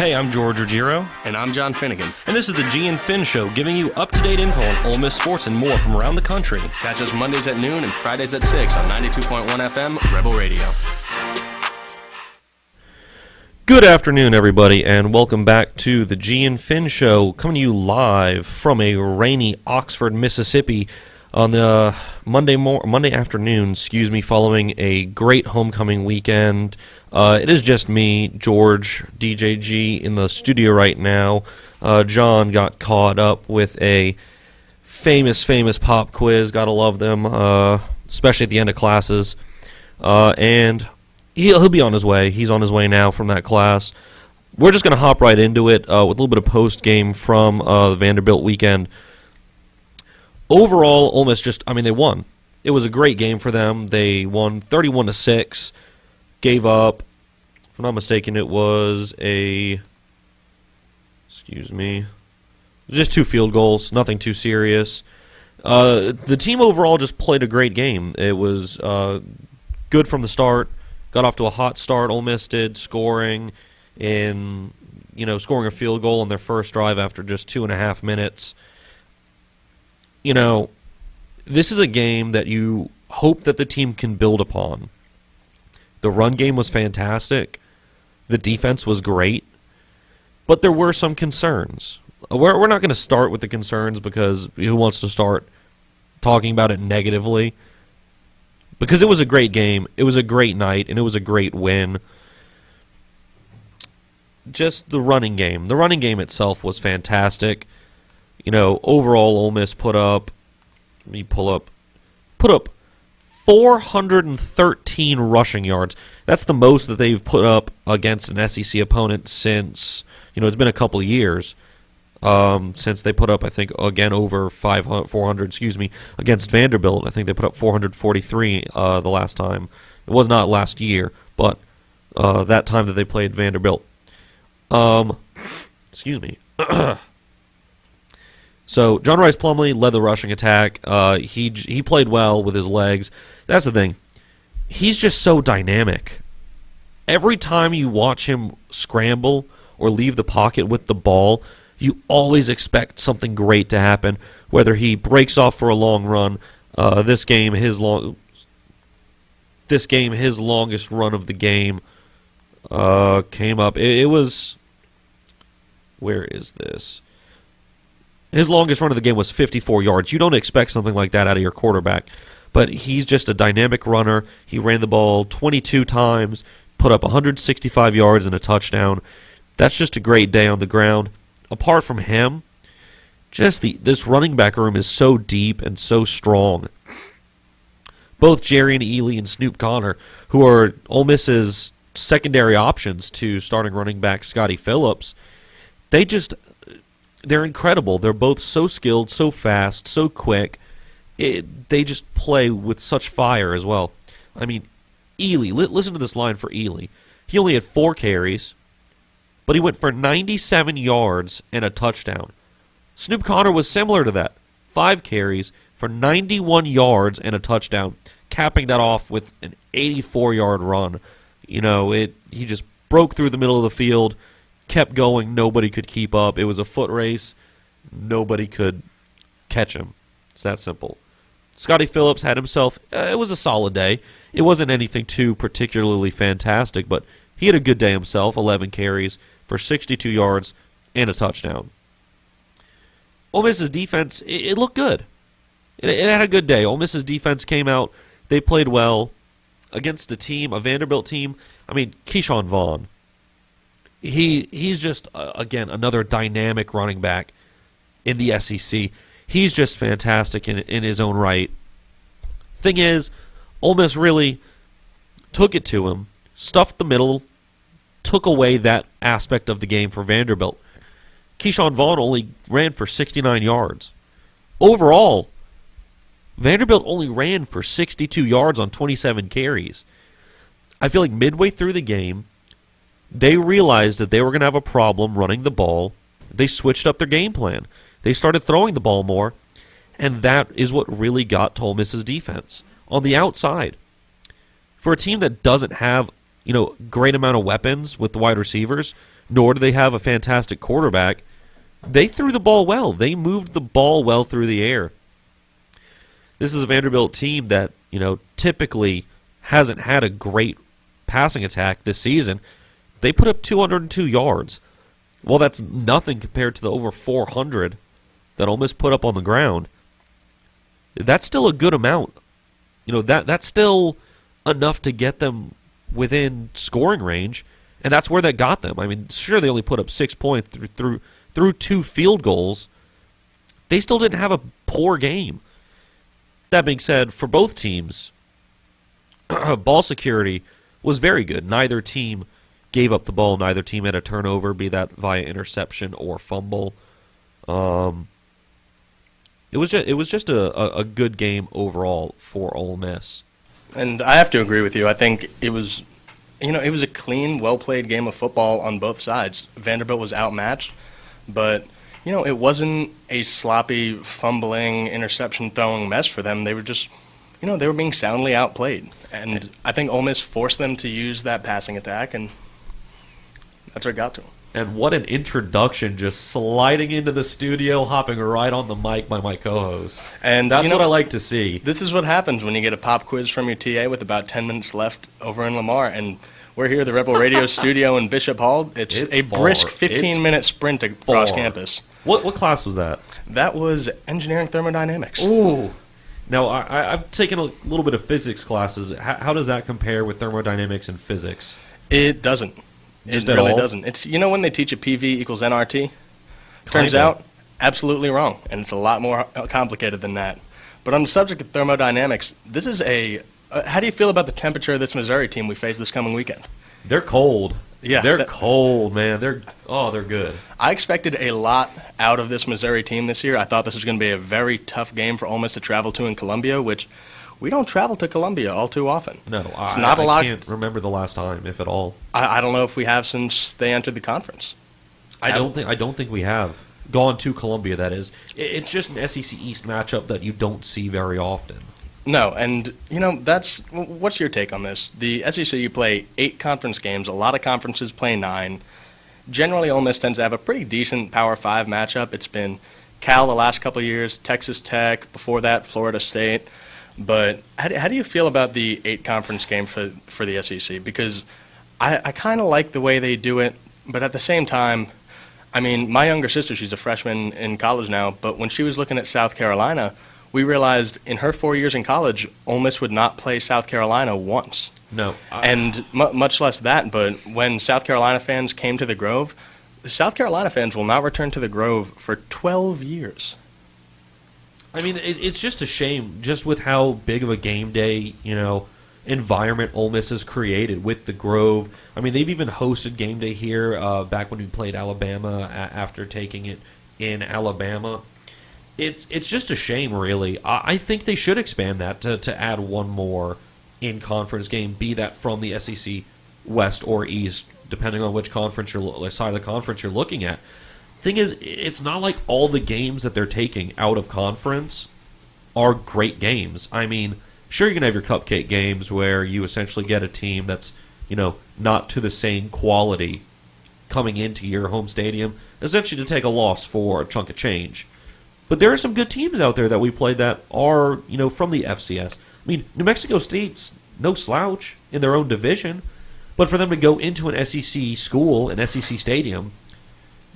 Hey, I'm George Ruggiero. And I'm John Finnegan. And this is the G and Finn Show, giving you up-to-date info on Ole Miss sports and more from around the country. Catch us Mondays at noon and Fridays at 6 on 92.1 FM, Rebel Radio. Good afternoon, everybody, and welcome back to the G and Finn Show, coming to you live from a rainy Oxford, Mississippi, on the Monday afternoon, following a great homecoming weekend. It is just me, George, DJG, in the studio right now. John got caught up with a famous pop quiz. Gotta love them, especially at the end of classes. And he'll be on his way. He's on his way now from that class. We're just going to hop right into it with a little bit of post-game from the Vanderbilt weekend. Overall, Ole Miss they won. It was a great game for them. They won 31-6, gave up, if I'm not mistaken, it was just 2 field goals, nothing too serious. The team overall just played a great game. It was good from the start. Got off to a hot start, Ole Miss did, scoring a field goal on their first drive after just 2.5 minutes. This is a game that you hope that the team can build upon. The run game was fantastic. The defense was great. But there were some concerns. We're not going to start with the concerns because who wants to start talking about it negatively? Because it was a great game, it was a great night, and it was a great win. Just the running game. The running game itself was fantastic. Overall, Ole Miss put up 413 rushing yards. That's the most that they've put up against an SEC opponent since, it's been a couple of years. Since they put up, I think, again, over 400, against Vanderbilt. I think they put up 443 the last time. It was not last year, but that time that they played Vanderbilt. So, John Rice Plumlee led the rushing attack. He played well with his legs. That's the thing. He's just so dynamic. Every time you watch him scramble or leave the pocket with the ball, you always expect something great to happen, whether he breaks off for a long run. This game, his longest run of the game came up. It was... Where is this? His longest run of the game was 54 yards. You don't expect something like that out of your quarterback, but he's just a dynamic runner. He ran the ball 22 times, put up 165 yards and a touchdown. That's just a great day on the ground. Apart from him, this running back room is so deep and so strong. Both Jerrion Ealy and Snoop Conner, who are Ole Miss's secondary options to starting running back Scottie Phillips, they're incredible. They're both so skilled, so fast, so quick. They just play with such fire as well. I mean, Ealy, listen to this line for Ealy. He only had 4 carries, but he went for 97 yards and a touchdown. Snoop Conner was similar to that. 5 carries for 91 yards and a touchdown, capping that off with an 84-yard run. He just broke through the middle of the field, kept going, nobody could keep up. It was a foot race. Nobody could catch him. It's that simple. Scottie Phillips had himself, it was a solid day. It wasn't anything too particularly fantastic, but he had a good day himself, 11 carries for 62 yards and a touchdown. Ole Miss's defense, it looked good. It had a good day. Ole Miss's defense came out. They played well against a Vanderbilt team. Keyshawn Vaughn. He's just, again, another dynamic running back in the SEC. He's just fantastic in his own right. Thing is, Ole Miss really took it to him, stuffed the middle, took away that aspect of the game for Vanderbilt. Keyshawn Vaughn only ran for 69 yards. Overall, Vanderbilt only ran for 62 yards on 27 carries. I feel like midway through the game, they realized that they were going to have a problem running the ball. They switched up their game plan. They started throwing the ball more, and that is what really got to Ole Miss's defense on the outside. For a team that doesn't have great amount of weapons with the wide receivers, nor do they have a fantastic quarterback. They threw the ball well. They moved the ball well through the air. This is a Vanderbilt team that, typically hasn't had a great passing attack this season. They put up 202 yards. Well, that's nothing compared to the over 400 that Ole Miss put up on the ground. That's still a good amount. That's still enough to get them within scoring range, and that's where that got them. I mean, sure, they only put up 6 points through 2 field goals. They still didn't have a poor game. That being said, for both teams, ball security was very good. Neither team gave up the ball. Neither team had a turnover, be that via interception or fumble. It was just a good game overall for Ole Miss. And I have to agree with you. I think it was a clean, well-played game of football on both sides. Vanderbilt was outmatched, but it wasn't a sloppy, fumbling, interception-throwing mess for them. They were just, they were being soundly outplayed. And I think Ole Miss forced them to use that passing attack, and that's what got to them. And what an introduction, just sliding into the studio, hopping right on the mic by my co-host. And that's what I like to see. This is what happens when you get a pop quiz from your TA with about 10 minutes left over in Lamar. And we're here at the Rebel Radio studio in Bishop Hall. It's a brisk 15-minute sprint across campus. What class was that? That was engineering thermodynamics. Ooh. Now, I've taken a little bit of physics classes. How does that compare with thermodynamics and physics? It doesn't. Just it really all? doesn't. It's when they teach you PV equals nRT? Turns out, absolutely wrong, and it's a lot more complicated than that. But on the subject of thermodynamics, this is how do you feel about the temperature of this Missouri team we face this coming weekend? They're cold. Yeah, they're cold, man. They're good. I expected a lot out of this Missouri team this year. I thought this was going to be a very tough game for Ole Miss to travel to in Columbia, which we don't travel to Columbia all too often. No, I can't remember the last time, if at all. I don't know if we have since they entered the conference. I don't think we have gone to Columbia. That is, it's just an SEC East matchup that you don't see very often. No, and what's your take on this? The SEC, you play 8 conference games. A lot of conferences play 9. Generally, Ole Miss tends to have a pretty decent Power 5 matchup. It's been Cal the last couple of years, Texas Tech, before that Florida State. But how do you feel about the 8 conference game for the SEC? Because I kind of like the way they do it, but at the same time, I mean, my younger sister, she's a freshman in college now, but when she was looking at South Carolina, we realized in her 4 years in college, Ole Miss would not play South Carolina once. No. And much less that, but when South Carolina fans came to the Grove, the South Carolina fans will not return to the Grove for 12 years. I mean, it's just a shame, just with how big of a game day, environment Ole Miss has created with the Grove. I mean, they've even hosted game day here back when we played Alabama after taking it in Alabama. It's just a shame, really. I think they should expand that to add one more in-conference game, be that from the SEC West or East, depending on which conference side of the conference you're looking at. Thing is, it's not like all the games that they're taking out of conference are great games. I mean, sure, you're going to have your cupcake games where you essentially get a team that's, not to the same quality coming into your home stadium, essentially to take a loss for a chunk of change. But there are some good teams out there that we played that are, from the FCS. I mean, New Mexico State's no slouch in their own division, but for them to go into an SEC school, an SEC stadium,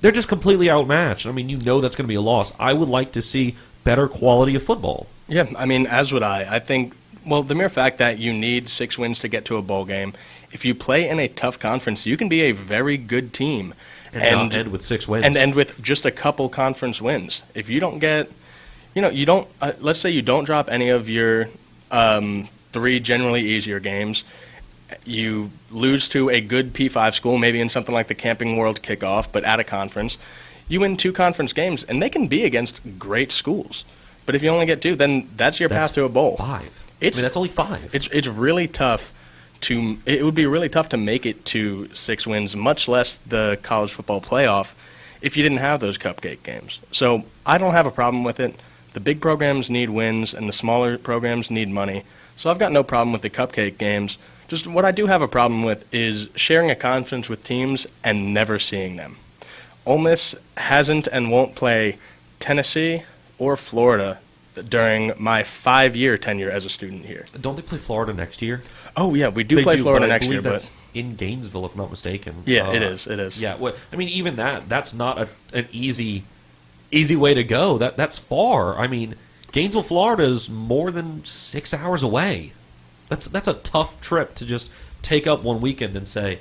they're just completely outmatched. I mean, that's going to be a loss. I would like to see better quality of football. Yeah, I mean, as would I. I think, the mere fact that you need 6 wins to get to a bowl game, if you play in a tough conference, you can be a very good team. And end with 6 wins. And end with just a couple conference wins. If you don't get, you don't, let's say you don't drop any of your 3 generally easier games, you lose to a good P5 school, maybe in something like the Camping World kickoff, but at a conference, you win 2 conference games, and they can be against great schools. But if you only get 2, then that's your path to a bowl. 5. That's only 5. It's really tough. It would be really tough to make it to 6 wins, much less the college football playoff, if you didn't have those cupcake games. So I don't have a problem with it. The big programs need wins, and the smaller programs need money. So I've got no problem with the cupcake games. Just what I do have a problem with is sharing a conference with teams and never seeing them. Ole Miss hasn't and won't play Tennessee or Florida during my 5-year tenure as a student here. Don't they play Florida next year? Oh, yeah, we do They play Florida but I next year, believe that's but in Gainesville, if not mistaken. yeah, it is. Yeah, I mean, even that's not an easy way to go. That's far. I mean, Gainesville, Florida is more than 6 hours away. That's a tough trip to just take up one weekend and say,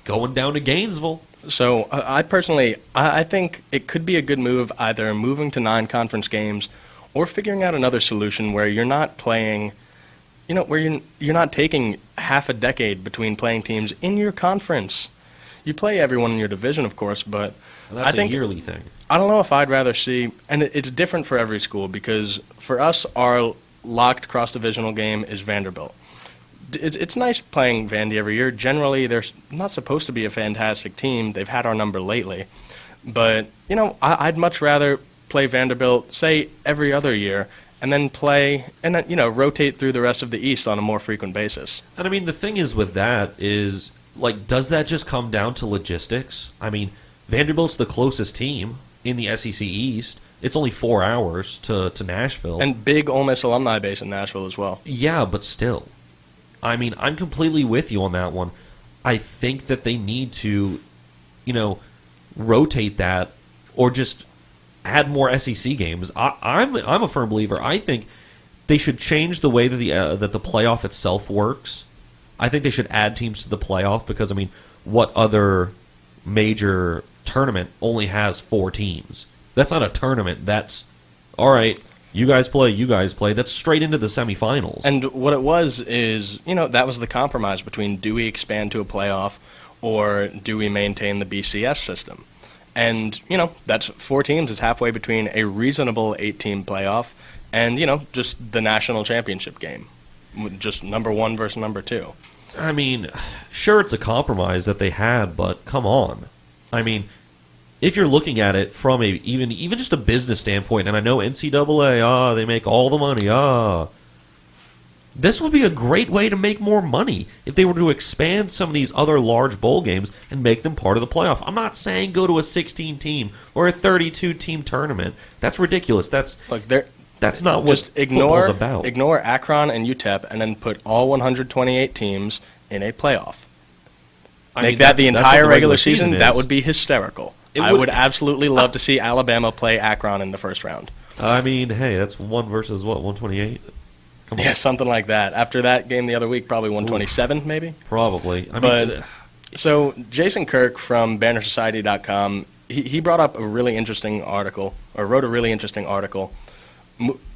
going down to Gainesville. So I personally, I think it could be a good move either moving to 9 conference games or figuring out another solution where you're not playing, where you're not taking half a decade between playing teams in your conference. You play everyone in your division, of course, but And that's I think a yearly thing. I don't know if I'd rather see, and it's different for every school because for us, our locked cross-divisional game is Vanderbilt. It's nice playing Vandy every year. Generally, they're not supposed to be a fantastic team. They've had our number lately. But, I'd much rather play Vanderbilt, say, every other year, and then rotate through the rest of the East on a more frequent basis. And I mean, the thing is with that is, does that just come down to logistics? I mean, Vanderbilt's the closest team in the SEC East. It's only 4 hours to Nashville. And big Ole Miss alumni base in Nashville as well. Yeah, but still. I mean, I'm completely with you on that one. I think that they need to, rotate that or just add more SEC games. I'm a firm believer. I think they should change the way that the playoff itself works. I think they should add teams to the playoff because, I mean, what other major tournament only has 4 teams? That's not a tournament. That's, all right, you guys play. That's straight into the semifinals. And what it was is, that was the compromise between do we expand to a playoff or do we maintain the BCS system? And, that's 4 teams. It's halfway between a reasonable 8-team playoff and, just the national championship game. Just number 1 versus number 2. I mean, sure, it's a compromise that they had, but come on. I mean, if you're looking at it from even just a business standpoint, and I know NCAA, they make all the money, this would be a great way to make more money if they were to expand some of these other large bowl games and make them part of the playoff. I'm not saying go to a 16-team or a 32-team tournament. That's ridiculous. That's not what football's about. Ignore Akron and UTEP and then put all 128 teams in a playoff. Make that the entire regular season. That would be hysterical. I would absolutely love to see Alabama play Akron in the first round. I mean, hey, that's 1 versus what, 128? Come on. Yeah, something like that. After that game the other week, probably 127 maybe? Probably. So Jason Kirk from BannerSociety.com, he brought up a really interesting article, or wrote a really interesting article.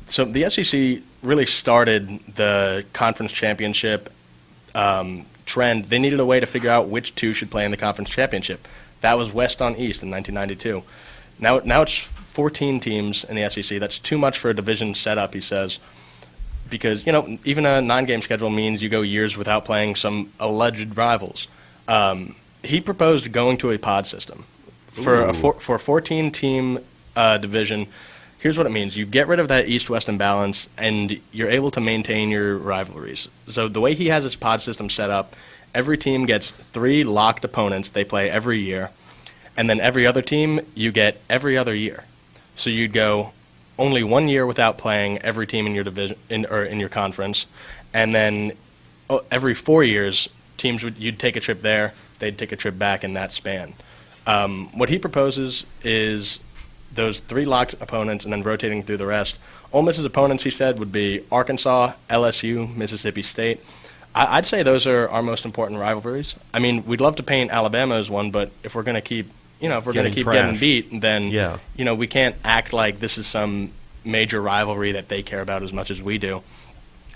So the SEC really started the conference championship trend. They needed a way to figure out which 2 should play in the conference championship. That was West on East in 1992. Now it's 14 teams in the SEC. That's too much for a division setup, he says, because even a 9-game schedule means you go years without playing some alleged rivals. He proposed going to a pod system for a 14-team division. Here's what it means. You get rid of that East-West imbalance, and you're able to maintain your rivalries. So the way he has his pod system set up, every team gets 3 locked opponents they play every year, and then every other team you get every other year. So you'd go only 1 year without playing every team in your division or in your conference, and then every 4 years you'd take a trip there, they'd take a trip back in that span. What he proposes is those 3 locked opponents and then rotating through the rest. Ole Miss's opponents, he said, would be Arkansas, LSU, Mississippi State. I'd say those are our most important rivalries. I mean, we'd love to paint Alabama as one, but if we're going to keep, getting beat, then we can't act like this is some major rivalry that they care about as much as we do.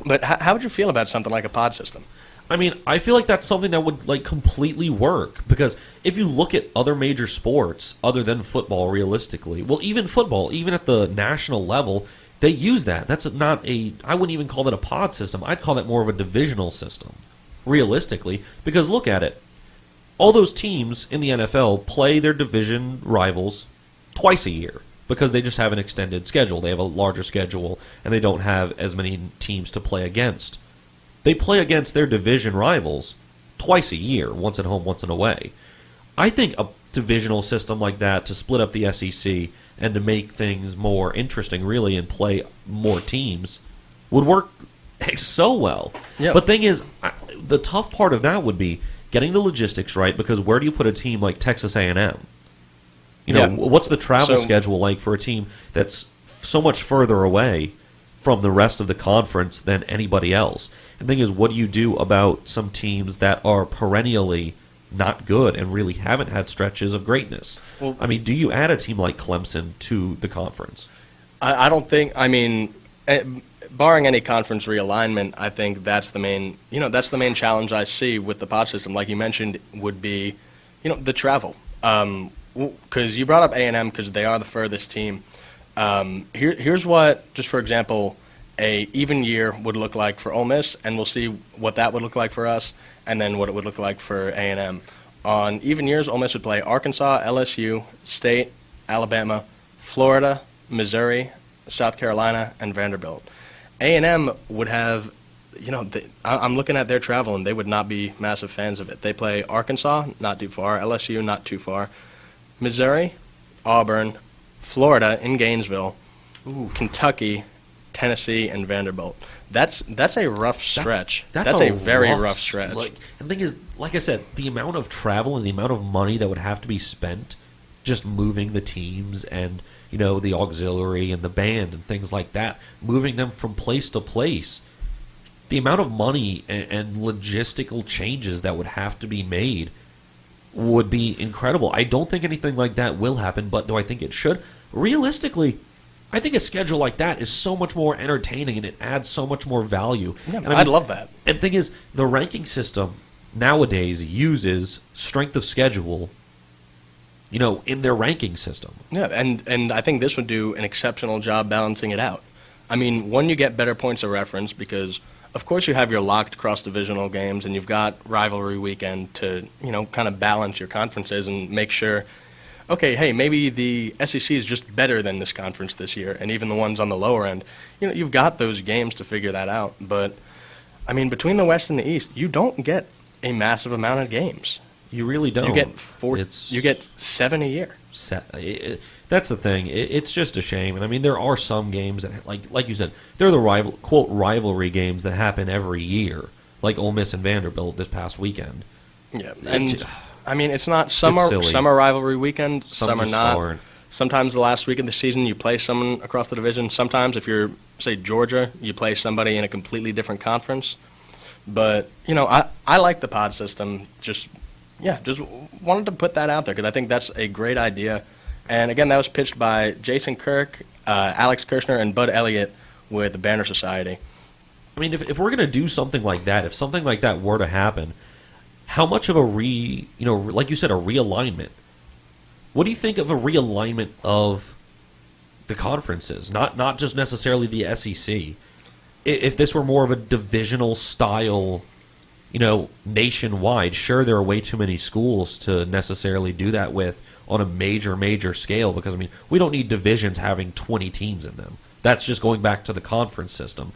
But how would you feel about something like a pod system? I mean, I feel like that's something that would completely work because if you look at other major sports other than football, realistically, well, even football, even at the national level, they use that. That's not I wouldn't even call that a pod system. I'd call that more of a divisional system, realistically, because look at it. All those teams in the NFL play their division rivals twice a year because they just have an extended schedule. They have a larger schedule, and they don't have as many teams to play against. They play against their division rivals twice a year, once at home, once and away. I think a divisional system like that to split up the SEC and to make things more interesting, really, and play more teams would work so well. Yep. But thing is, the tough part of that would be getting the logistics right, because where do you put a team like Texas A&M? You know, Yeah. what's the travel So- schedule like for a team that's so much further away from the rest of the conference than anybody else? And the thing is, what do you do about some teams that are perennially not good and really haven't had stretches of greatness? Well- I mean, do you add a team like Clemson to the conference? I don't think. I mean, barring any conference realignment, I think that's the main. That's the main challenge I see with the pod system. Like you mentioned, would be, the travel. Because you brought up A&M because they are the furthest team. Here's what, just for example, a even year would look like for Ole Miss, and we'll see what that would look like for us, and then what it would look like for A&M. On even years, Ole Miss would play Arkansas, LSU, State, Alabama, Florida, Missouri, South Carolina, and Vanderbilt. A&M would have, I'm looking at their travel, and they would not be massive fans of it. They play Arkansas, not too far, LSU, not too far, Missouri, Auburn, Florida in Gainesville, Kentucky, Tennessee, and Vanderbilt. That's a rough stretch. That's a very rough stretch. And the thing is, like I said, the amount of travel and the amount of money that would have to be spent just moving the teams and, the auxiliary and the band and things like that, moving them from place to place, the amount of money and logistical changes that would have to be made would be incredible. I don't think anything like that will happen, but do I think it should? Realistically, I think a schedule like that is so much more entertaining and it adds so much more value. Yeah, And I'd love that. And the thing is, the ranking system nowadays uses strength of schedule, in their ranking system. Yeah, and I think this would do an exceptional job balancing it out. I mean, one, you get better points of reference because, of course, you have your locked cross-divisional games and you've got rivalry weekend to, kind of balance your conferences and make sure, okay, hey, maybe the SEC is just better than this conference this year, and even the ones on the lower end. You've got those games to figure that out. But, I mean, between the West and the East, you don't get a massive amount of games. You really don't. You get you get 7 a year. That's the thing. It's just a shame. And I mean, there are some games that, like you said, they're the quote rivalry games that happen every year, like Ole Miss and Vanderbilt this past weekend. Yeah, and I mean, it's not some are rivalry weekend, some are not. Aren't. Sometimes the last week of the season, you play someone across the division. Sometimes, if you're, say, Georgia, you play somebody in a completely different conference. But, I like the pod system. Just wanted to put that out there because I think that's a great idea. And, again, that was pitched by Jason Kirk, Alex Kirshner, and Bud Elliott with the Banner Society. I mean, if we're going to do something like that, if something like that were to happen, how much of like you said, a realignment? What do you think of a realignment of the conferences? Not just necessarily the SEC. If this were more of a divisional style, nationwide, sure, there are way too many schools to necessarily do that with on a major scale because, I mean, we don't need divisions having 20 teams in them. That's just going back to the conference system.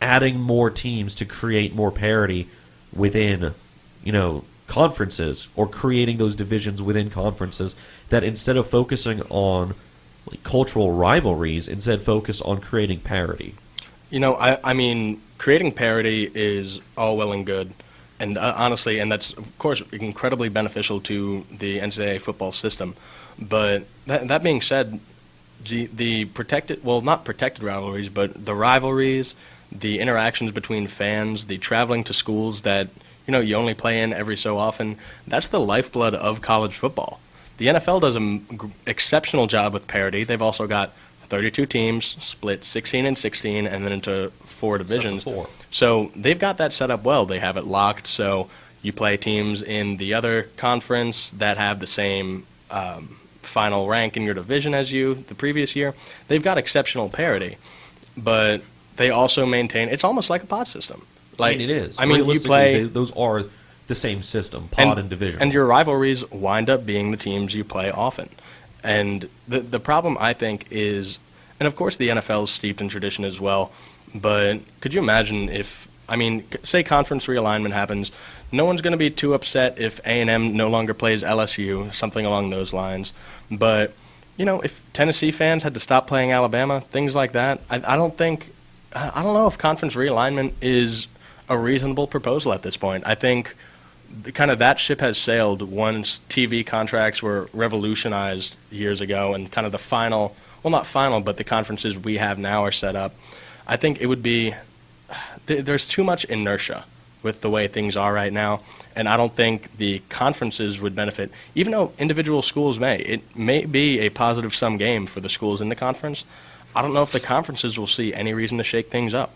Adding more teams to create more parity within, conferences or creating those divisions within conferences that instead of focusing on cultural rivalries, instead focus on creating parity. I mean, creating parity is all well and good. And honestly, and that's, of course, incredibly beneficial to the NCAA football system. But that being said, the protected, well, not protected rivalries, but the rivalries, the interactions between fans, the traveling to schools that, you only play in every so often, that's the lifeblood of college football. The NFL does an exceptional job with parity. They've also got 32 teams, split 16 and 16, and then into 4 divisions. So they've got that set up well. They have it locked, so you play teams in the other conference that have the same final rank in your division as you the previous year. They've got exceptional parity, but they also maintain, it's almost like a pod system. I mean, it is. I mean, you play... those are the same system, pod and division. And your rivalries wind up being the teams you play often. And the problem, I think, is, and of course the NFL is steeped in tradition as well, But could you imagine if, say conference realignment happens, no one's going to be too upset if A&M no longer plays LSU, something along those lines. But, if Tennessee fans had to stop playing Alabama, things like that, I don't know if conference realignment is a reasonable proposal at this point. I think kind of that ship has sailed once TV contracts were revolutionized years ago and kind of the final, well, not final, but the conferences we have now are set up. I think it would be, there's too much inertia with the way things are right now, and I don't think the conferences would benefit, even though individual schools may. It may be a positive-sum game for the schools in the conference. I don't know if the conferences will see any reason to shake things up.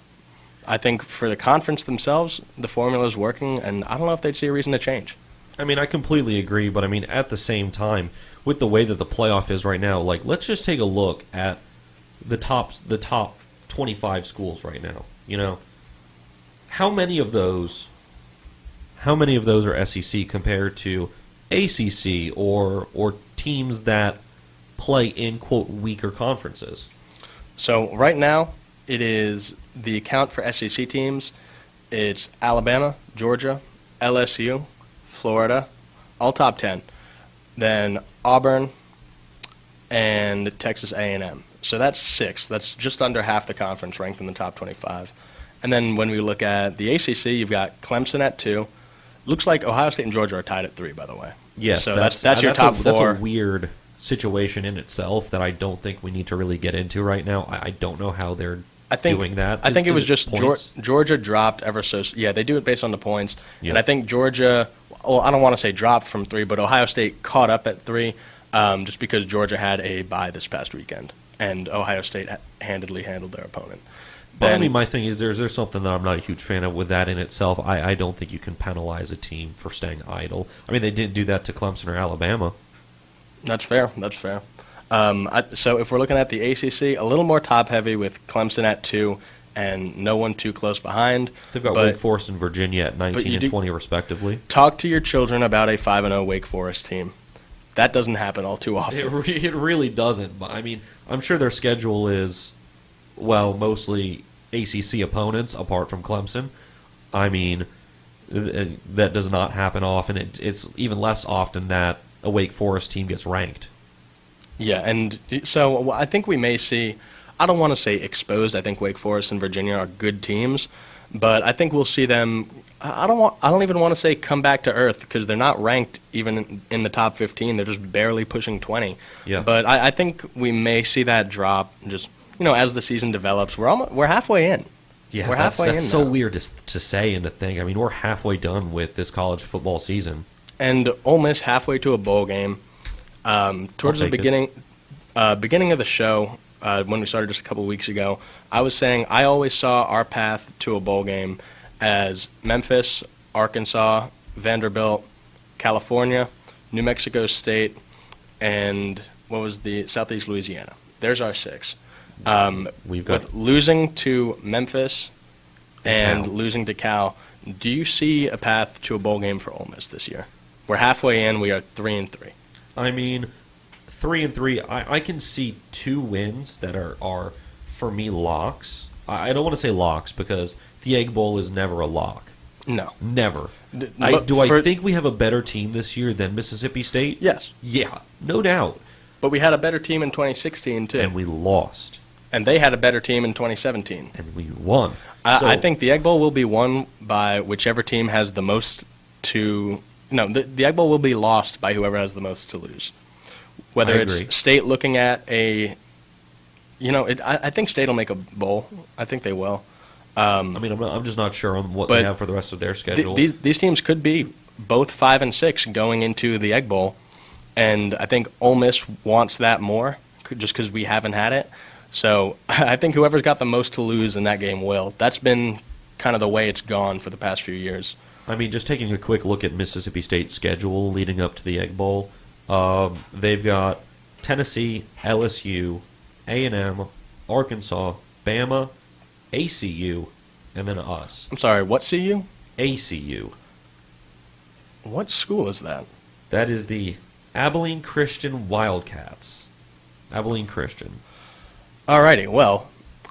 I think for the conference themselves, the formula is working, and I don't know if they'd see a reason to change. I completely agree, but at the same time, with the way that the playoff is right now, let's just take a look at the top 25 schools right now. How many of those are SEC compared to ACC or teams that play in quote weaker conferences? So right now, it is the count for SEC teams. It's Alabama, Georgia, LSU, Florida, all top 10. Then Auburn and Texas A&M. So that's 6. That's just under half the conference ranked in the top 25. And then when we look at the ACC, you've got Clemson at 2. Looks like Ohio State and Georgia are tied at 3, by the way. Yes, so that's your top 4. That's a weird situation in itself that I don't think we need to really get into right now. I don't know how they're doing that. I think it was just Georgia dropped ever so. Yeah, they do it based on the points. Yep. And I think Georgia, well, I don't want to say dropped from 3, but Ohio State caught up at 3 just because Georgia had a bye this past weekend, and Ohio State handedly handled their opponent. But my thing is, there's something that I'm not a huge fan of with that in itself. I don't think you can penalize a team for staying idle. They didn't do that to Clemson or Alabama. That's fair. So if we're looking at the ACC, a little more top-heavy with Clemson at 2 and no one too close behind. They've got Wake Forest and Virginia at 19 and 20, respectively. Talk to your children about a 5-0 Wake Forest team. That doesn't happen all too often. It really doesn't. But I'm sure their schedule is, mostly ACC opponents, apart from Clemson. That does not happen often. It's even less often that a Wake Forest team gets ranked. Yeah, and so I think we may see, I don't want to say exposed. I think Wake Forest and Virginia are good teams, but I think we'll see them, I don't even want to say come back to earth because they're not ranked even in the top 15. They're just barely pushing 20. Yeah. But I think we may see that drop just, as the season develops. We're halfway in. Yeah, we're halfway in that's so now. weird to say and to think. We're halfway done with this college football season. And Ole Miss halfway to a bowl game. Towards the beginning of the show, when we started just a couple weeks ago, I was saying I always saw our path to a bowl game as Memphis, Arkansas, Vanderbilt, California, New Mexico State, and what was the Southeast Louisiana. There's our 6. We've got with losing to Memphis and Cal. Losing to Cal. Do you see a path to a bowl game for Ole Miss this year? We're halfway in. We are 3-3. 3-3. I can see 2 wins that are for me locks. I don't want to say locks because the Egg Bowl is never a lock. No, never. I think we have a better team this year than Mississippi State? Yes. Yeah, no doubt. But we had a better team in 2016 too, And we lost. and they had a better team in 2017. And we won. I think the Egg Bowl will be won by whichever team has the most to. No, the Egg Bowl will be lost by whoever has the most to lose. Whether I agree. it's State looking at a. I think State will make a bowl. I think they will. I'm just not sure on what they have for the rest of their schedule. These teams could be both 5 and 6 going into the Egg Bowl, and I think Ole Miss wants that more just because we haven't had it. So I think whoever's got the most to lose in that game will. That's been kind of the way it's gone for the past few years. Just taking a quick look at Mississippi State's schedule leading up to the Egg Bowl, they've got Tennessee, LSU, A&M, Arkansas, Bama, ACU, and then us. I'm sorry, what CU? ACU. What school is that? That is the Abilene Christian Wildcats. Abilene Christian. Alrighty, well,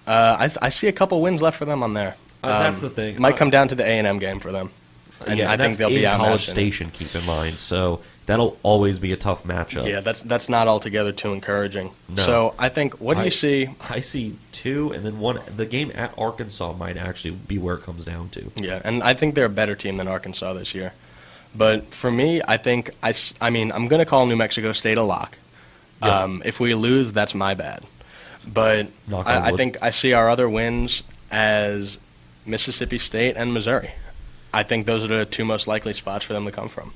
I see a couple wins left for them on there. That's the thing. Might come down to the A&M game for them. And yeah, I think they'll be in College outmatched in it. Station, keep in mind. So that'll always be a tough matchup. Yeah, that's not altogether too encouraging. No. So I think, what do you see? I see 2, and then 1. The game at Arkansas might actually be where it comes down to. Yeah, and I think they're a better team than Arkansas this year. But for me, I think I mean, I'm going to call New Mexico State a lock. Yeah. If we lose, that's my bad. But Knock on I wood. think I see our other wins as Mississippi State and Missouri. I think those are the 2 most likely spots for them to come from.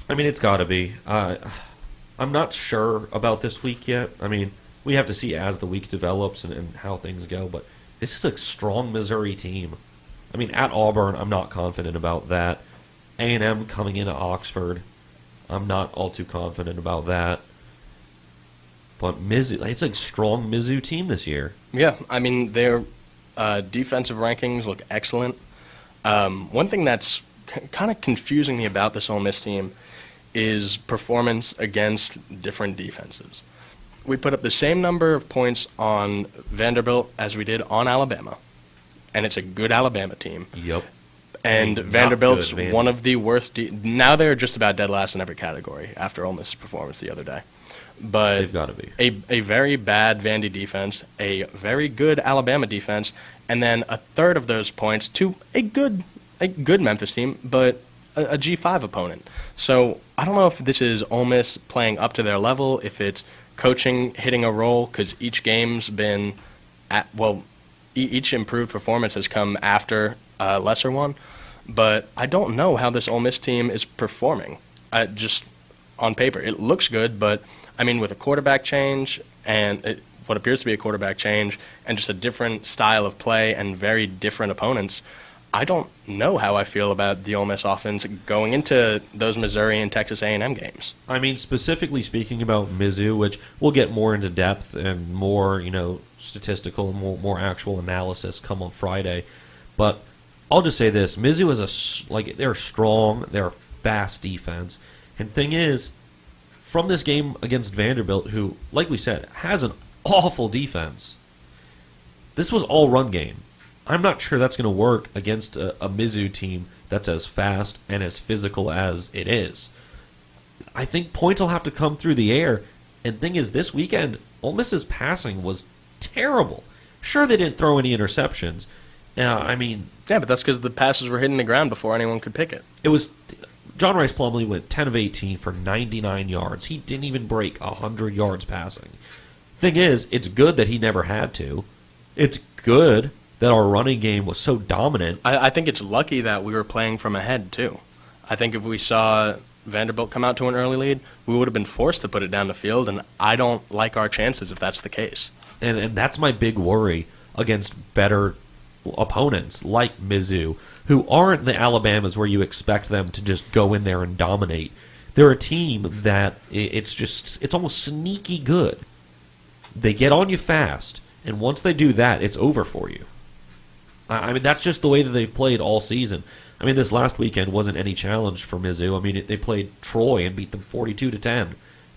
I mean, it's got to be. I'm not sure about this week yet. I mean, we have to see as the week develops and how things go. But this is a strong Missouri team. I mean, at Auburn, I'm not confident about that. A&M coming into Oxford, I'm not all too confident about that. But Mizzou, it's a strong Mizzou team this year. Yeah, I mean, their defensive rankings look excellent. One thing that's kind of confusing me about this Ole Miss team is performance against different defenses. We put up the same number of points on Vanderbilt as we did on Alabama, and it's a good Alabama team. Yep. And Not Vanderbilt's good, Vandy. one of the worst. Now they're just about dead last in every category after Ole Miss's performance the other day. But They've got to be. a very bad Vandy defense, a very good Alabama defense, and then a third of those points to a good Memphis team, but a G5 opponent. So I don't know if this is Ole Miss playing up to their level, if it's coaching hitting a role, because each game's been each improved performance has come after a lesser one. But I don't know how this Ole Miss team is performing. Just on paper, it looks good, but I mean, with a quarterback change and what appears to be a quarterback change and just a different style of play and very different opponents, I don't know how I feel about the Ole Miss offense going into those Missouri and Texas A&M games. I mean, specifically speaking about Mizzou, which we'll get more into depth and more, statistical and more actual analysis come on Friday. But I'll just say this: Mizzou is they're strong, they're a fast defense, and thing is, from this game against Vanderbilt, who, like we said, has an awful defense, this was all run game. I'm not sure that's going to work against a Mizzou team that's as fast and as physical as it is. I think points will have to come through the air. And thing is, this weekend, Ole Miss's passing was terrible. Sure, they didn't throw any interceptions. Yeah, but that's because the passes were hitting the ground before anyone could pick it. It was John Rice Plumlee went 10 of 18 for 99 yards. He didn't even break 100 yards passing. Thing is, it's good that he never had to. It's good that our running game was so dominant. I think it's lucky that we were playing from ahead, too. I think if we saw Vanderbilt come out to an early lead, we would have been forced to put it down the field, and I don't like our chances if that's the case. And that's my big worry against better opponents like Mizzou, who aren't the Alabamas where you expect them to just go in there and dominate. They're a team that it's almost sneaky good. They get on you fast, and once they do that, it's over for you. I mean, that's just the way that they've played all season. I mean, this last weekend wasn't any challenge for Mizzou. I mean, they played Troy and beat them 42-10.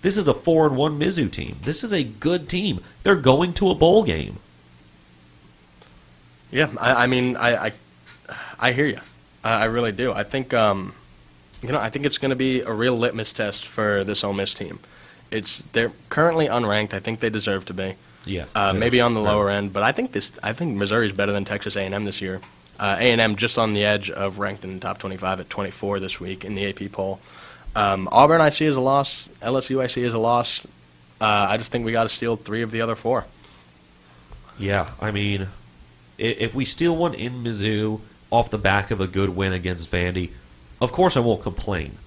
This is a 4-1 Mizzou team. This is a good team. They're going to a bowl game. Yeah, I hear you. I really do. I think I think it's going to be a real litmus test for this Ole Miss team. They're currently unranked. I think they deserve to be. Yeah, maybe on the lower end, but I think Missouri's better than Texas A&M this year. A&M just on the edge of ranked in the top 25 at 24 this week in the AP poll. Auburn I see as a loss. LSU I see as a loss. I just think we got to steal 3 of the other 4. Yeah, I mean, if we steal one in Mizzou off the back of a good win against Vandy, of course I won't complain.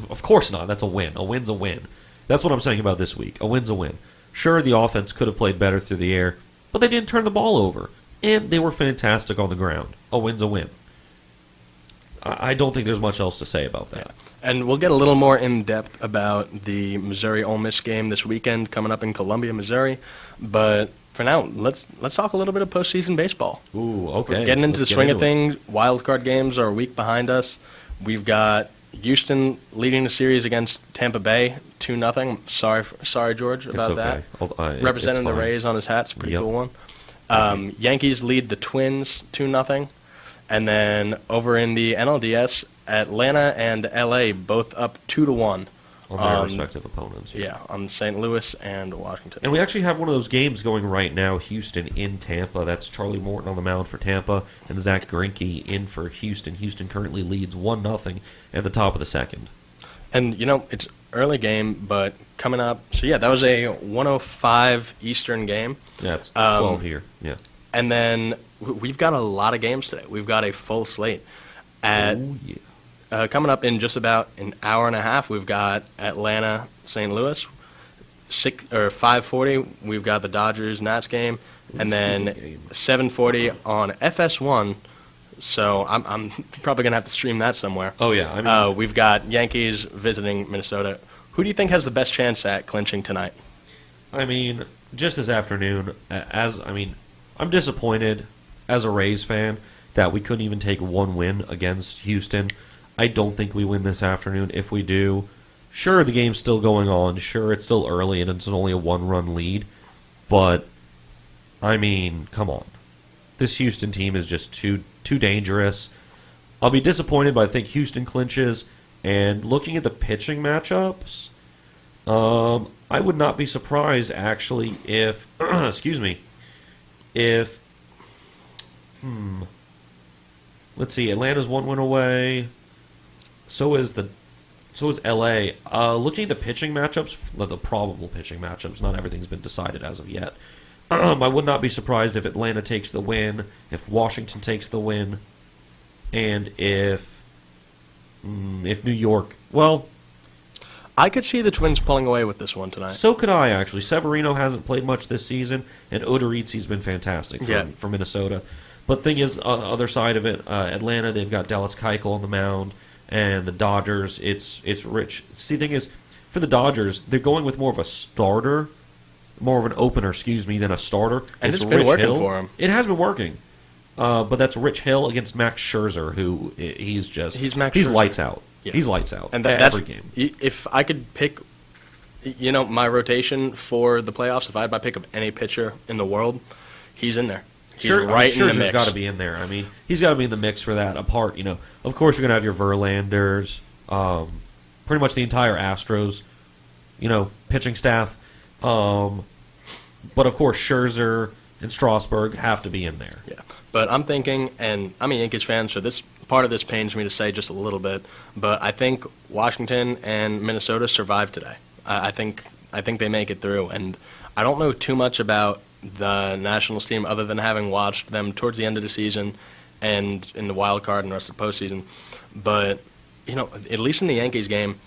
Of course not. That's a win. A win's a win. That's what I'm saying about this week. A win's a win. Sure, the offense could have played better through the air, but they didn't turn the ball over, and they were fantastic on the ground. A win's a win. I don't think there's much else to say about that. And we'll get a little more in-depth about the Missouri-Ole Miss game this weekend coming up in Columbia, Missouri. But for now, let's talk a little bit of postseason baseball. Ooh, okay. We're getting into Let's the get swing into of things. Wild card games are a week behind us. We've got Houston leading the series against Tampa Bay 2-0. Sorry, George, about okay. that. Representing the Rays on his hat. It's a pretty Yep. cool one. Yankees lead the Twins 2-0. And then over in the NLDS, Atlanta and LA both up 2-1. On their respective opponents. Yeah, on St. Louis and Washington. And we actually have one of those games going right now, Houston in Tampa. That's Charlie Morton on the mound for Tampa and Zach Greinke in for Houston. Houston currently leads 1-0 at the top of the second. And, it's early game, but coming up. So, yeah, that was a 1:05 Eastern game. Yeah, it's 12 here. Yeah. And then we've got a lot of games today. We've got a full slate. Oh, yeah. Coming up in just about an hour and a half, we've got Atlanta, St. Louis. 5:40, we've got the Dodgers Nats game, and then 7:40 on FS1. So I'm probably gonna have to stream that somewhere. Oh, yeah. I mean, We've got Yankees visiting Minnesota. Who do you think has the best chance at clinching tonight? I mean, just this afternoon, I'm disappointed as a Rays fan that we couldn't even take one win against Houston. I don't think we win this afternoon. If we do, sure, the game's still going on. Sure, it's still early and it's only a one-run lead. But, I mean, come on. This Houston team is just too dangerous. I'll be disappointed, but I think Houston clinches. And looking at the pitching matchups, I would not be surprised, actually, if... excuse me. If... Let's see, Atlanta's one win away. So is LA. Looking at the pitching matchups, the probable pitching matchups, not everything's been decided as of yet. I would not be surprised if Atlanta takes the win, if Washington takes the win, and if New York. Well, I could see the Twins pulling away with this one tonight. so could I, actually. Severino hasn't played much this season, and Odorizzi's been fantastic for Minnesota. But thing is, other side of it, Atlanta, they've got Dallas Keuchel on the mound. And the Dodgers, it's Rich. See, the thing is, for the Dodgers, they're going with more of a starter, more of an opener, than a starter. And it's been Rich working Hill. for him. It has been working. But that's Rich Hill against Max Scherzer, who he's Max Scherzer. lights out. Yeah. He's lights out And every game. If I could pick, my rotation for the playoffs, if I had my pick of any pitcher in the world, he's in there. He's right in the Scherzer's mix. got to be in there. I mean, he's got to be in the mix for that. Apart, of course, you're going to have your Verlanders, pretty much the entire Astros, pitching staff. But of course, Scherzer and Strasburg have to be in there. Yeah, but I'm thinking, and I'm a Yankees fan, so this part of this pains me to say just a little bit, but I think Washington and Minnesota survive today. I think they make it through, and I don't know too much about the Nationals team other than having watched them towards the end of the season and in the wild card and the rest of the postseason. But, at least in the Yankees game,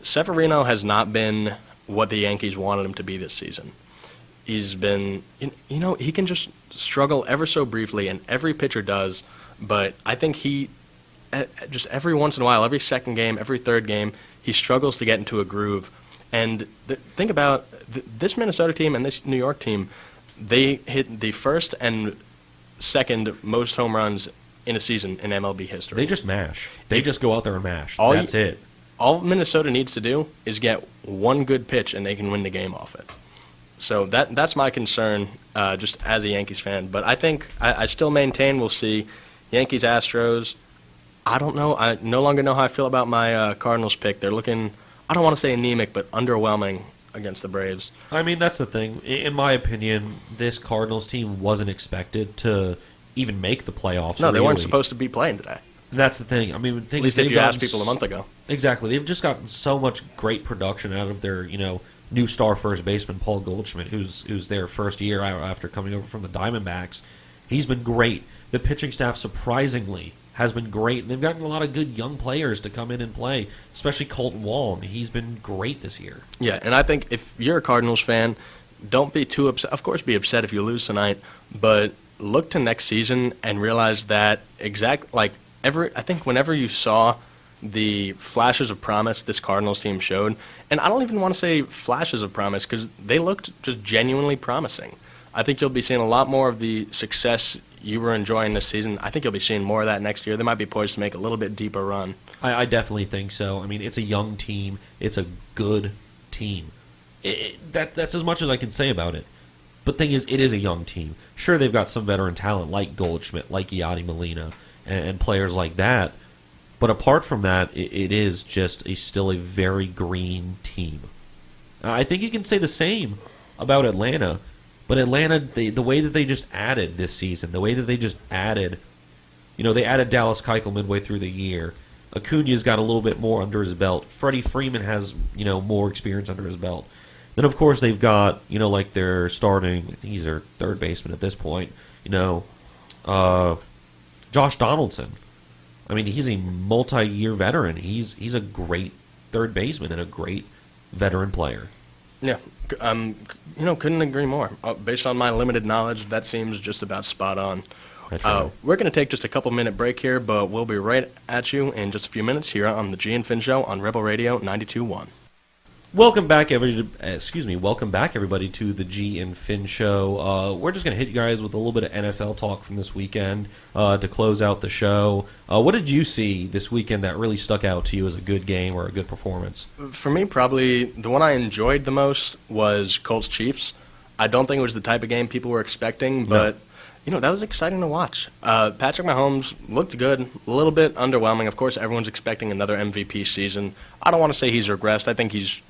Severino has not been what the Yankees wanted him to be this season. He's been, he can just struggle ever so briefly, and every pitcher does, but I think he, just every once in a while, every second game, every third game, he struggles to get into a groove. And think about this Minnesota team and this New York team. They hit the first and second most home runs in a season in MLB history. They just mash. They just go out there and mash. That's it. All Minnesota needs to do is get one good pitch, and they can win the game off it. So that's my concern, just as a Yankees fan. But I think I still maintain we'll see Yankees Astros. I don't know. I no longer know how I feel about my Cardinals pick. They're looking, I don't want to say anemic, but underwhelming against the Braves. I mean, that's the thing. In my opinion, this Cardinals team wasn't expected to even make the playoffs. No, they weren't really. supposed to be playing today. That's the thing. I mean, At least if you asked people a month ago. Exactly. They've just gotten so much great production out of their, new star first baseman, Paul Goldschmidt, who's their first year after coming over from the Diamondbacks. He's been great. The pitching staff, surprisingly, has been great. And they've gotten a lot of good young players to come in and play, especially Colton Wong. He's been great this year. Yeah, and I think if you're a Cardinals fan, don't be too upset. Of course, be upset if you lose tonight, but look to next season and realize that I think whenever you saw the flashes of promise this Cardinals team showed, and I don't even want to say flashes of promise because they looked just genuinely promising. I think you'll be seeing a lot more of the success you were enjoying this season. I think you'll be seeing more of that next year. They might be poised to make a little bit deeper run. I definitely think so. I mean, it's a young team. It's a good team. That's as much as I can say about it. But thing is, it is a young team. Sure, they've got some veteran talent like Goldschmidt, like Yadi Molina, and players like that. But apart from that, it is just still a very green team. I think you can say the same about Atlanta. But Atlanta, the way that they just added this season, the way that they just added, they added Dallas Keuchel midway through the year. Acuna's got a little bit more under his belt. Freddie Freeman has, more experience under his belt. Then, of course, they've got, like their starting, I think he's their third baseman at this point, Josh Donaldson. I mean, he's a multi-year veteran. He's a great third baseman and a great veteran player. Yeah, couldn't agree more. Based on my limited knowledge, that seems just about spot on. That's right. We're going to take just a couple-minute break here, but we'll be right at you in just a few minutes here on the G and Finn Show on Rebel Radio 92.1. Welcome back, everybody, to the G and Finn Show. We're just going to hit you guys with a little bit of NFL talk from this weekend to close out the show. What did you see this weekend that really stuck out to you as a good game or a good performance? For me, probably the one I enjoyed the most was Colts-Chiefs. I don't think it was the type of game people were expecting, but that was exciting to watch. Patrick Mahomes looked good, a little bit underwhelming. Of course, everyone's expecting another MVP season. I don't want to say he's regressed. I think he's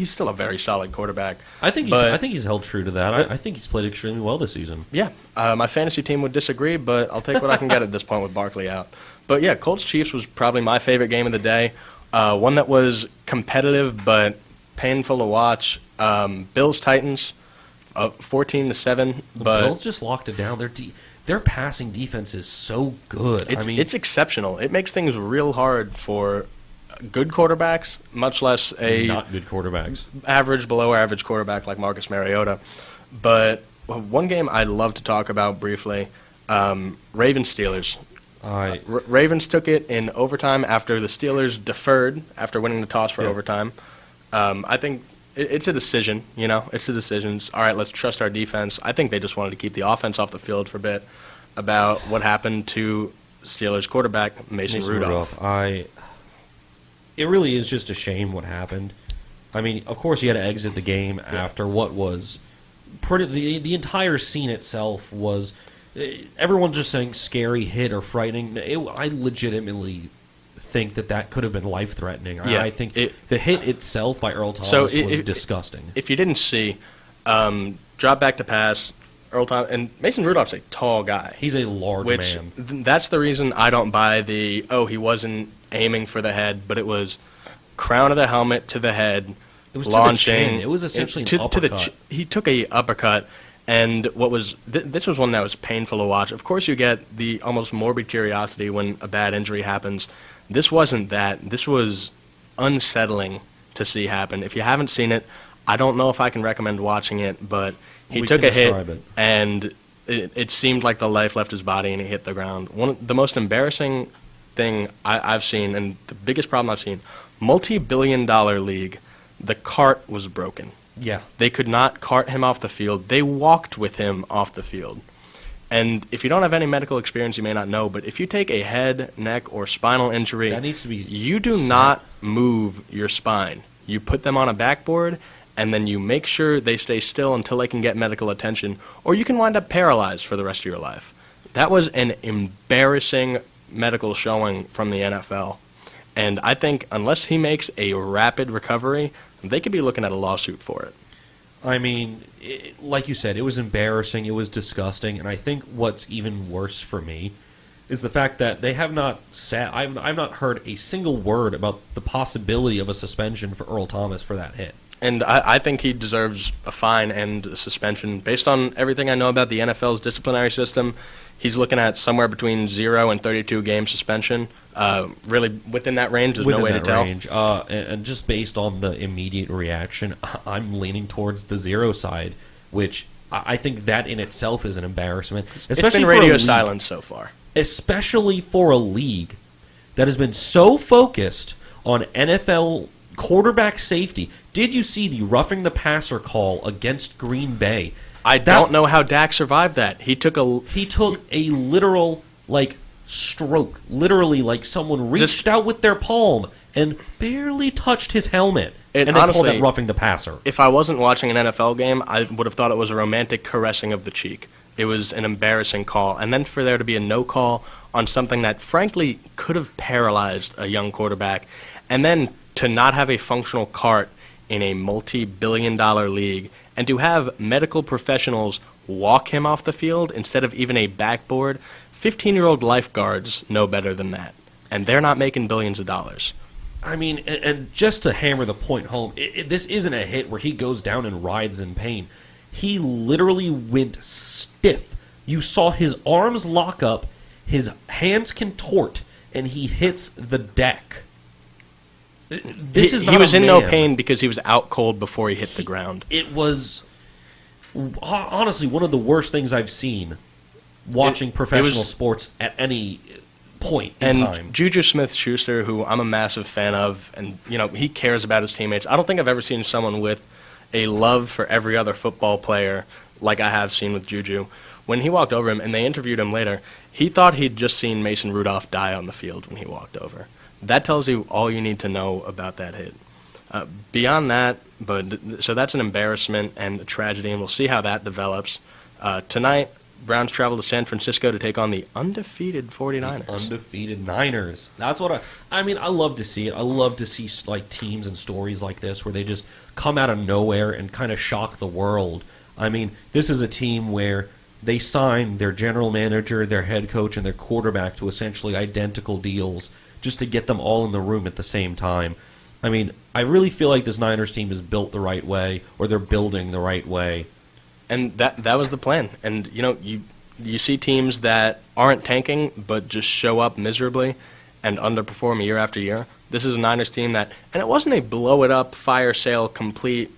still a very solid quarterback. I think he's held true to that. I think he's played extremely well this season. Yeah, my fantasy team would disagree, but I'll take what I can get at this point with Barkley out. But yeah, Colts-Chiefs was probably my favorite game of the day. One that was competitive but painful to watch. Bills-Titans, 14-7. But Bills just locked it down. Their passing defense is so good. It's exceptional. It makes things real hard for good quarterbacks, much less a not good quarterbacks, average, below average quarterback like Marcus Mariota. But one game I'd love to talk about briefly, Ravens-Steelers. Ravens took it in overtime after the Steelers deferred after winning the toss for overtime. I think it's a decision, It's a decision. All right, let's trust our defense. I think they just wanted to keep the offense off the field for a bit about what happened to Steelers quarterback Mason Rudolph. It really is just a shame what happened. I mean, of course, he had to exit the game after what was pretty. The entire scene itself was everyone just saying scary hit or frightening. I legitimately think that could have been life-threatening. Yeah, I think the hit itself by Earl Thomas was disgusting. If you didn't see, drop back to pass, Earl Thomas, and Mason Rudolph's a tall guy. He's a large man. That's the reason I don't buy he wasn't aiming for the head, but it was crown of the helmet to the head, it was launching. To the chin. It was essentially an uppercut. He took a uppercut, and this was one that was painful to watch. Of course, you get the almost morbid curiosity when a bad injury happens. This wasn't that. This was unsettling to see happen. If you haven't seen it, I don't know if I can recommend watching it, but he took a hit, and it seemed like the life left his body, and he hit the ground. One of the most embarrassing thing I've seen, and the biggest problem I've seen, multi-billion-dollar league, the cart was broken. Yeah. They could not cart him off the field. They walked with him off the field. And if you don't have any medical experience, you may not know, but if you take a head, neck, or spinal injury, that needs to be you do not move your spine. You put them on a backboard, and then you make sure they stay still until they can get medical attention, or you can wind up paralyzed for the rest of your life. That was an embarrassing medical showing from the NFL. And I think unless he makes a rapid recovery, they could be looking at a lawsuit for it. I mean, like you said, it was embarrassing, it was disgusting, and I think what's even worse for me is the fact that they have not I've not heard a single word about the possibility of a suspension for Earl Thomas for that hit. And I think he deserves a fine and a suspension. Based on everything I know about the NFL's disciplinary system, he's looking at somewhere between 0 and 32 game suspension. Really, within that range, there's no way to tell. And just based on the immediate reaction, I'm leaning towards the 0 side, which I think that in itself is an embarrassment. It's been radio silence so far. Especially for a league that has been so focused on NFL quarterback safety. Did you see the roughing the passer call against Green Bay? I don't know how Dak survived that. He took a literal stroke. Literally, like someone reached out with their palm and barely touched his helmet. And And they called honestly, that roughing the passer. If I wasn't watching an NFL game, I would have thought it was a romantic caressing of the cheek. It was an embarrassing call. And then for there to be a no call on something that, frankly, could have paralyzed a young quarterback, and then to not have a functional cart in a multi-billion-dollar league, and to have medical professionals walk him off the field instead of even a backboard, 15-year-old lifeguards know better than that. And they're not making billions of dollars. I mean, and just to hammer the point home, this isn't a hit where he goes down and writhes in pain. He literally went stiff. You saw his arms lock up, his hands contort, and he hits the deck. This is not He was a in no man. pain because he was out cold before he hit the ground. It was honestly one of the worst things I've seen watching professional sports at any point in And time. Juju Smith-Schuster, who I'm a massive fan of, and he cares about his teammates. I don't think I've ever seen someone with a love for every other football player like I have seen with Juju. When he walked over him and they interviewed him later, he thought he'd just seen Mason Rudolph die on the field when he walked over. That tells you all you need to know about that hit. Beyond that, so that's an embarrassment and a tragedy, and we'll see how that develops. Tonight, Browns travel to San Francisco to take on the undefeated 49ers. Undefeated Niners. That's what I mean, I love to see it. I love to see like teams and stories like this where they just come out of nowhere and kind of shock the world. I mean, this is a team where they signed their general manager, their head coach, and their quarterback to essentially identical deals just to get them all in the room at the same time. I mean, I really feel like this Niners team is built the right way, or they're building the right way. And that was the plan. And, you see teams that aren't tanking but just show up miserably and underperform year after year. This is a Niners team that, and it wasn't a blow-it-up, fire sale, complete,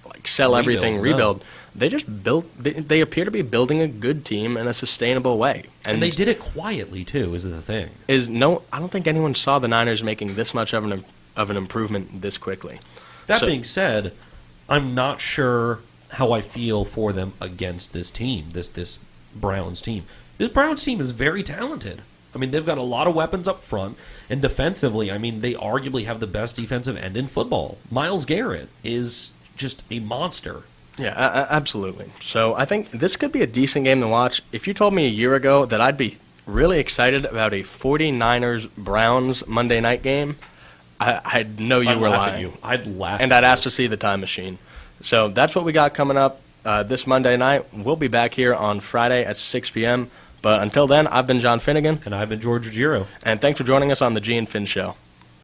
like sell everything, rebuild. No. They just built, they appear to be building a good team in a sustainable way. And they did it quietly, too, is the thing. I don't think anyone saw the Niners making this much of an improvement this quickly. That being said, I'm not sure how I feel for them against this team, this Browns team. This Browns team is very talented. I mean, they've got a lot of weapons up front, and defensively, I mean, they arguably have the best defensive end in football. Myles Garrett is just a monster. Yeah, absolutely. So I think this could be a decent game to watch. If you told me a year ago that I'd be really excited about a 49ers-Browns Monday night game, I'd know you were lying. I'd laugh. And I'd ask to see the time machine. So that's what we got coming up this Monday night. We'll be back here on Friday at 6 p.m. But until then, I've been John Finnegan. And I've been George Ruggiero. And thanks for joining us on the G and Finn Show.